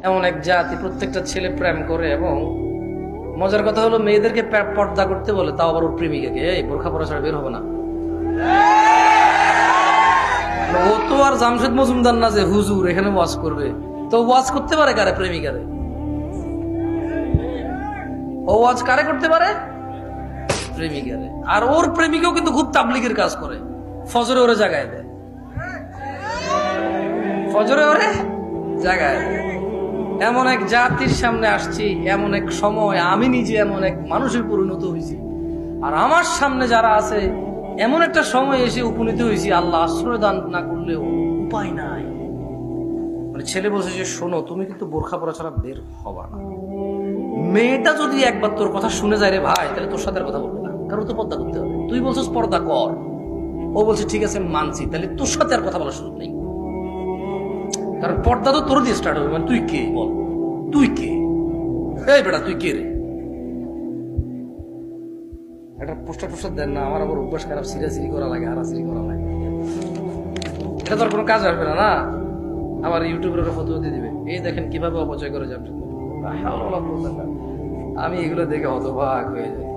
এমন এক জাতি, প্রত্যেকটা ছেলে প্রেম করে। এবং মজার কথা হলো, মেয়েদেরকে পর্দা করতে বলে, তাও আবার ওর প্রেমিকাকে, এই বোরখা পরা ছাড়া বের হবে না। ও তো আর জামশেদ মজুমদার না যে হুজুর এখানে ওয়াজ করবে। তো ওয়াজ করতে পারে কারে? প্রেমিকারে। ও ওয়াজ কারে করতে পারে? প্রেমিকারে। আর ওর প্রেমিকাও কিন্তু খুব তাবলিগের কাজ করে, ফজরে ওরে জাগায় দেয়, ফজরে ওরে জাগায় দেয়। এমন এক জাতির সামনে আসছি, এমন এক সময় আমি নিজে এমন এক মানুষের পরিণত হয়েছি, আর আমার সামনে যারা আছে এমন একটা সময় এসে উপনীত হয়েছি, আল্লাহ আশ্রয় দান না করলেও উপায় নাই। মানে ছেলে বলছে যে শোনো, তুমি কিন্তু বোরখা পরা ছাড়া বের হবা না। মেয়েটা যদি একবার তোর কথা শুনে যায় রে ভাই, তাহলে তোর সাথে আর কথা বলবে না, কারণ তো পর্দা করতে হবে। তুই বলছিস পর্দা কর, ও বলছে ঠিক আছে মানছি, তাহলে তোর সাথে আর কথা বলার সুযোগ নেই। কারণ পর্দা তো তোর দিয়ে স্টার্ট হবে। মানে তুই কে বল, তুই কে? এই বেটা তুই কে রে? একটা পোস্টার টোস্টার দেন না, আমার আবার অভ্যাস খারাপ, সিরিয়াসিরি করা লাগে, হারাসিরি করা লাগে। এটা তোর কোনো কাজ আসবে না। না আবার ইউটিউবের ওরা ফটো দিয়ে দিবে, এই দেখেন কিভাবে অপচয় করে যাবে। আমি এগুলো দেখে হতবাক হয়ে যাই।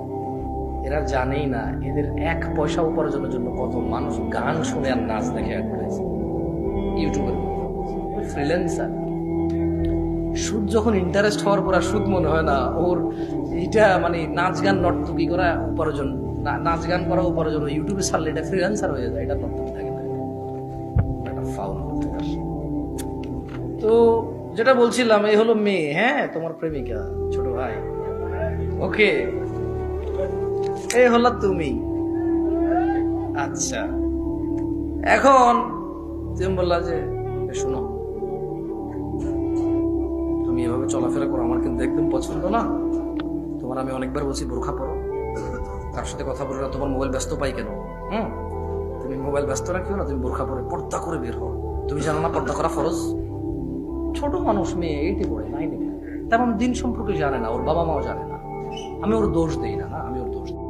এরা জানেই না এদের এক পয়সা উপার্জনের জন্য কত মানুষ গান শুনে আর নাচ দেখে অ্যাড করেছে ইউটিউবের। ফ্রিল্যান্সার। সুদ যখন ইন্টারেস্ট হওয়ার পর আর সুদ মনে হয় না ওর। এটা মানে নাচ গান নর্তকী করা উপার্জন, নাচ গান করা উপার্জন, ইউটিউবে ছাড়লে এটা ফ্রিল্যান্সার হয়ে যায়, এটা নর্তকী থাকে না, এটা ফাউল। তো যেটা বলছিলাম, এই হলো মেয়ে, হ্যাঁ তোমার প্রেমিকা, ছোট ভাই। ওকে, এই হলো তুমি। আচ্ছা, এখন তুমি বললা যে শোনো, তুমি এভাবে চলাফেরা করো, আমার কিন্তু একদম পছন্দ না। তোমার আমি অনেকবার বলছি বোরখা পরো, তার সাথে কথা বলে না, তোমার মোবাইল ব্যস্ত পাই কেন? তুমি মোবাইল ব্যস্ত রাখিও না, তুমি বোরখা পরে পর্দা করে বের হও। তুমি জানো না পর্দা করা ফরজ? ছোট মানুষ, মেয়ে, এইটি পড়ে নাইনে, তেমন দিন সম্পর্কে জানে না, ওর বাবা মাও জানে না। আমি ওর দোষ দিই না, আমি ওর দোষ দিই।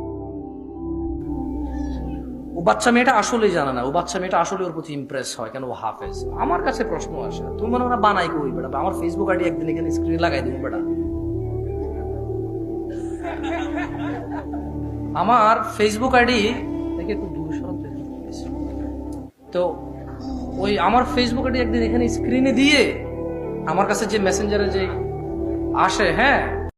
ও বাচ্চা মেয়েটা আসলেই জানে না, ও বাচ্চা মেয়েটা আসলে ওর প্রতি ইমপ্রেস হয়, কেন ও হাফেজ। আমার কাছে প্রশ্ন আসে, তুমি মনে ওরা বানাই কই বেটা? আমার ফেসবুক আইডি একদিন এখানে স্ক্রিনে লাগাই দিবি বেটা। আমার ফেসবুক আইডি থেকে একটু দূর সরাতে, তো ওই আমার ফেসবুক আইডি একদিন এখানে স্ক্রিনে দিয়ে আমার কাছে যে মেসেঞ্জারে যে আসে, হ্যাঁ